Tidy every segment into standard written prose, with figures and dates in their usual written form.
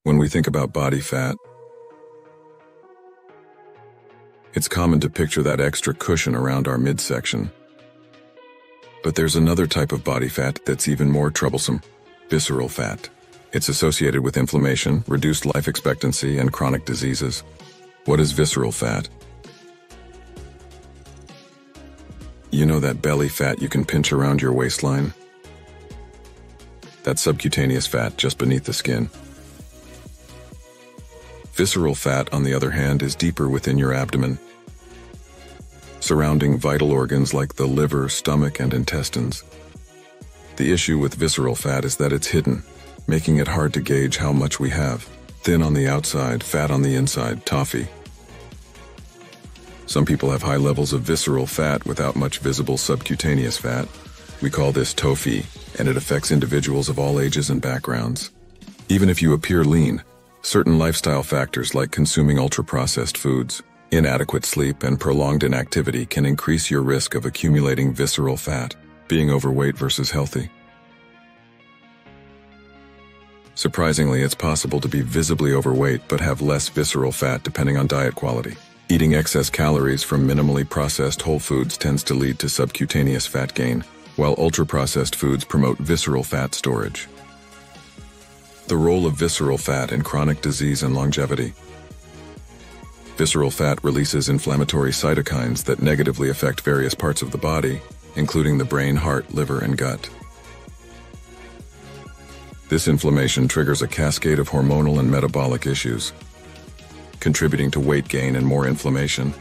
When we think about body fat, it's common to picture that extra cushion around our midsection. But there's another type of body fat that's even more troublesome: visceral fat. It's associated with inflammation, reduced life expectancy, and chronic diseases. What is visceral fat? You know that belly fat you can pinch around your waistline? That's subcutaneous fat just beneath the skin. Visceral fat, on the other hand, is deeper within your abdomen, surrounding vital organs like the liver, stomach, and intestines. The issue with visceral fat is that it's hidden, making it hard to gauge how much we have. Thin on the outside, fat on the inside, toffee. Some people have high levels of visceral fat without much visible subcutaneous fat. We call this toffee, and it affects individuals of all ages and backgrounds. Even if you appear lean, certain lifestyle factors like consuming ultra-processed foods, inadequate sleep, and prolonged inactivity can increase your risk of accumulating visceral fat, being overweight versus healthy. Surprisingly, it's possible to be visibly overweight but have less visceral fat depending on diet quality. Eating excess calories from minimally processed whole foods tends to lead to subcutaneous fat gain, while ultra-processed foods promote visceral fat storage. The role of visceral fat in chronic disease and longevity. Visceral fat releases inflammatory cytokines that negatively affect various parts of the body, including the brain, heart, liver, and gut. This inflammation triggers a cascade of hormonal and metabolic issues, contributing to weight gain and more inflammation.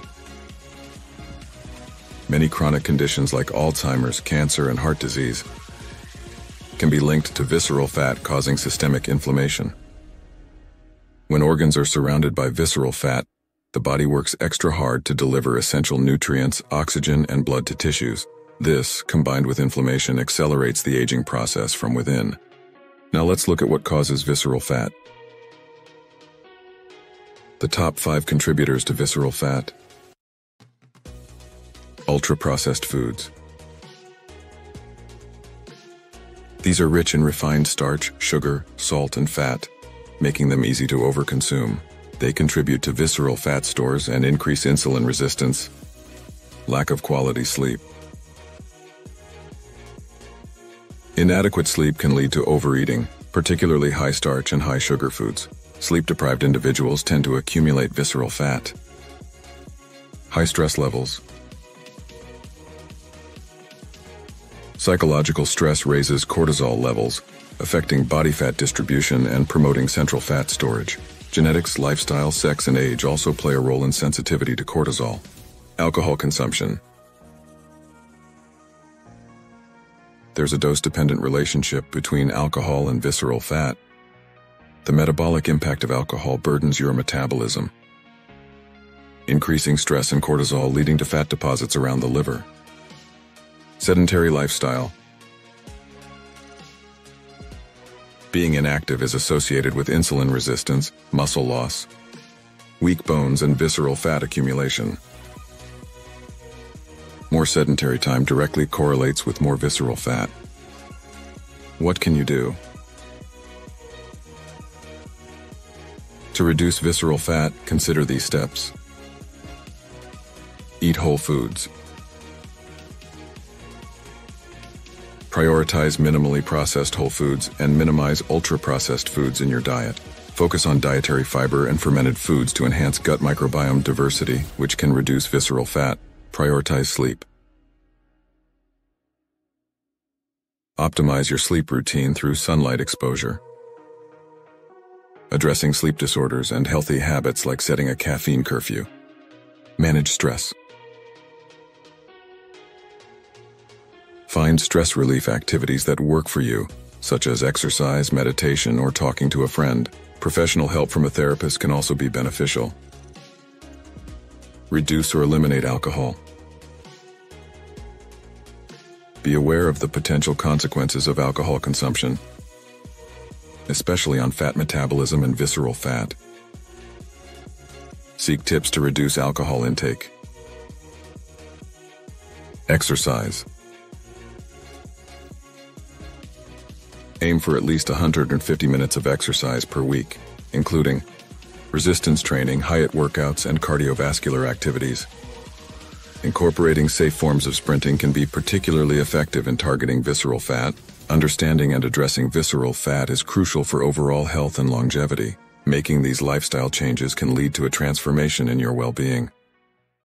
Many chronic conditions like Alzheimer's, cancer, and heart disease can be linked to visceral fat causing systemic inflammation. When organs are surrounded by visceral fat, the body works extra hard to deliver essential nutrients, oxygen, and blood to tissues. This, combined with inflammation, accelerates the aging process from within. Now let's look at what causes visceral fat. The top 5 contributors to visceral fat. Ultra-processed foods. These are rich in refined starch, sugar, salt, and fat, making them easy to overconsume. They contribute to visceral fat stores and increase insulin resistance. Lack of quality sleep. Inadequate sleep can lead to overeating, particularly high-starch and high-sugar foods. Sleep-deprived individuals tend to accumulate visceral fat. High stress levels. Psychological stress raises cortisol levels, affecting body fat distribution and promoting central fat storage. Genetics, lifestyle, sex, and age also play a role in sensitivity to cortisol. Alcohol consumption. There's a dose-dependent relationship between alcohol and visceral fat. The metabolic impact of alcohol burdens your metabolism, increasing stress and cortisol, leading to fat deposits around the liver. Sedentary lifestyle. Being inactive is associated with insulin resistance, muscle loss, weak bones, and visceral fat accumulation. More sedentary time directly correlates with more visceral fat. What can you do? To reduce visceral fat, consider these steps. Eat whole foods. Prioritize minimally processed whole foods and minimize ultra-processed foods in your diet. Focus on dietary fiber and fermented foods to enhance gut microbiome diversity, which can reduce visceral fat. Prioritize sleep. Optimize your sleep routine through sunlight exposure. Addressing sleep disorders and healthy habits like setting a caffeine curfew. Manage stress. Find stress relief activities that work for you, such as exercise, meditation, or talking to a friend. Professional help from a therapist can also be beneficial. Reduce or eliminate alcohol. Be aware of the potential consequences of alcohol consumption, especially on fat metabolism and visceral fat. Seek tips to reduce alcohol intake. Exercise. Aim for at least 150 minutes of exercise per week. including resistance training, HIIT workouts, and cardiovascular activities. Incorporating safe forms of sprinting can be particularly effective in targeting visceral fat. Understanding and addressing visceral fat is crucial for overall health and longevity. Making these lifestyle changes can lead to a transformation in your well-being.